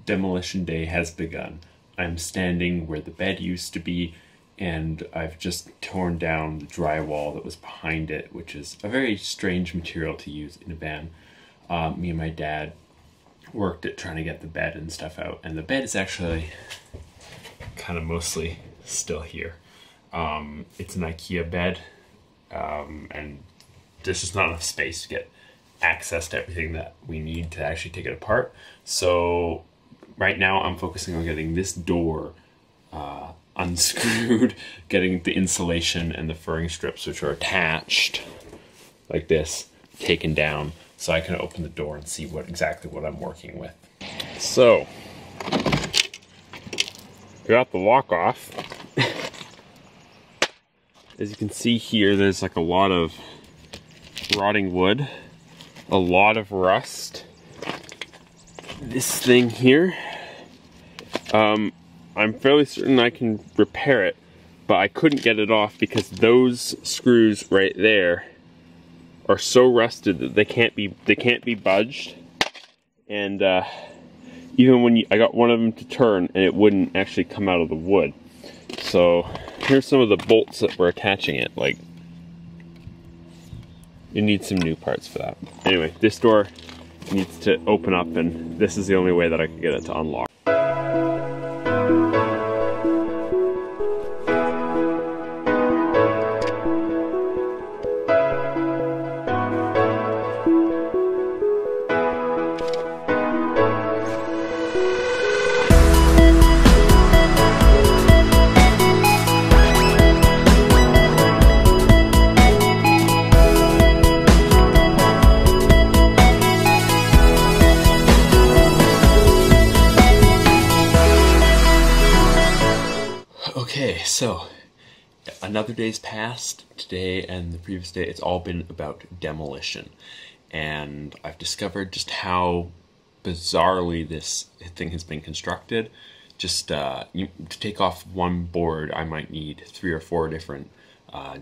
Demolition day has begun. I'm standing where the bed used to be, and I've just torn down the drywall that was behind it, which is a very strange material to use in a van. Me and my dad worked at trying to get the bed and stuff out, and the bed is actually kind of mostly still here. It's an IKEA bed, and there's just not enough space to get access to everything that we need to actually take it apart. So right now I'm focusing on getting this door unscrewed, getting the insulation and the furring strips, which are attached like this, taken down, so I can open the door and see exactly what I'm working with. So, got the lock off. As you can see here, there's like a lot of rotting wood, a lot of rust. This thing here, I'm fairly certain I can repair it, but I couldn't get it off because those screws right there are so rusted that they can't be budged. And even when I got one of them to turn, and it wouldn't actually come out of the wood. So here's some of the bolts that were attaching it. Like, you need some new parts for that. Anyway, this door needs to open up, and this is the only way that I can get it to unlock. Okay, so another day's passed. Today and the previous day, it's all been about demolition. And I've discovered just how bizarrely this thing has been constructed. Just to take off one board, I might need 3 or 4 different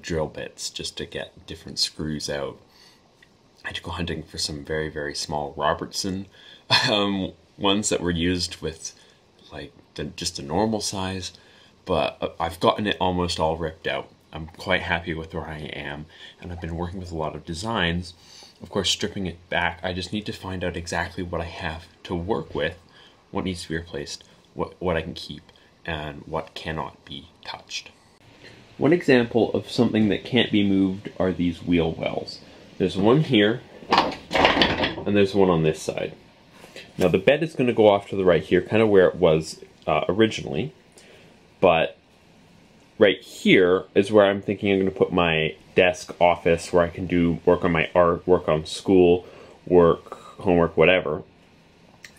drill bits just to get different screws out. I had to go hunting for some very, very small Robertson ones that were used with like just a normal size. But I've gotten it almost all ripped out. I'm quite happy with where I am, and I've been working with a lot of designs. Of course, stripping it back, I just need to find out exactly what I have to work with, what needs to be replaced, what I can keep, and what cannot be touched. One example of something that can't be moved are these wheel wells. There's one here, and there's one on this side. Now the bed is going to go off to the right here, kind of where it was originally. But right here is where I'm thinking I'm going to put my desk office, where I can do work on my art, work on school, work, homework, whatever.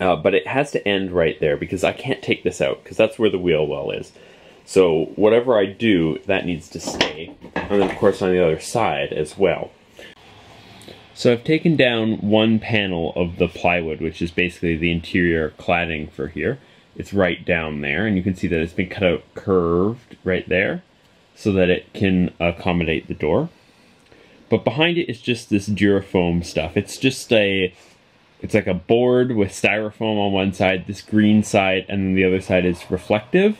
But it has to end right there because I can't take this out because that's where the wheel well is. So whatever I do, that needs to stay. And then of course on the other side as well. So I've taken down one panel of the plywood, which is basically the interior cladding for here. It's right down there, and you can see that it's been cut out curved right there so that it can accommodate the door. But behind it is just this Durafoam stuff. It's just it's like a board with styrofoam on one side, this green side, and then the other side is reflective.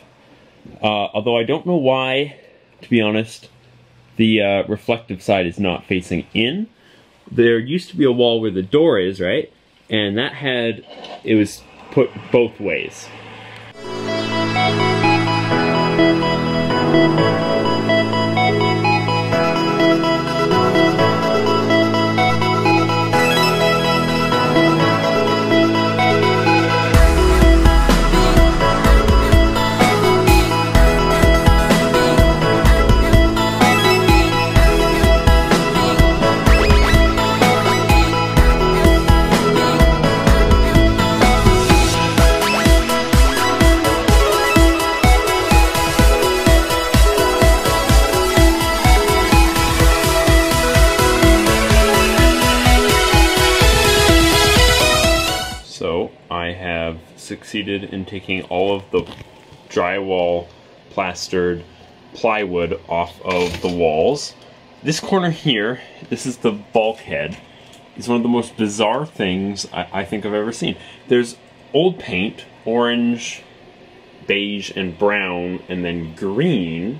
Although I don't know why, to be honest, the reflective side is not facing in. There used to be a wall where the door is, right? And it was put both ways. Succeeded in taking all of the drywall plastered plywood off of the walls. This corner here, this is the bulkhead, is one of the most bizarre things I think I've ever seen. There's old paint, orange, beige, and brown, and then green,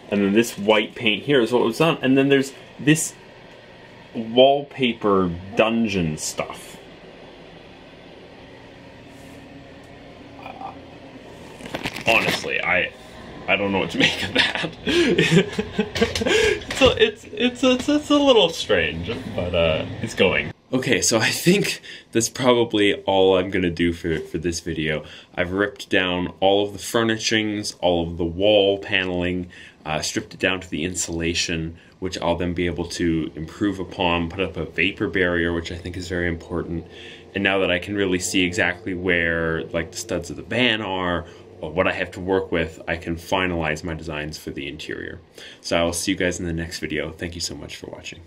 and then this white paint here is what was on, and then there's this wallpaper dungeon stuff. Honestly, I don't know what to make of that. So it's a little strange, but it's going. Okay, so I think that's probably all I'm gonna do for this video. I've ripped down all of the furnishings, all of the wall paneling, stripped it down to the insulation, which I'll then be able to improve upon, put up a vapor barrier, which I think is very important. And now that I can really see exactly where like the studs of the van are, or what I have to work with, I can finalize my designs for the interior. So I'll see you guys in the next video. Thank you so much for watching.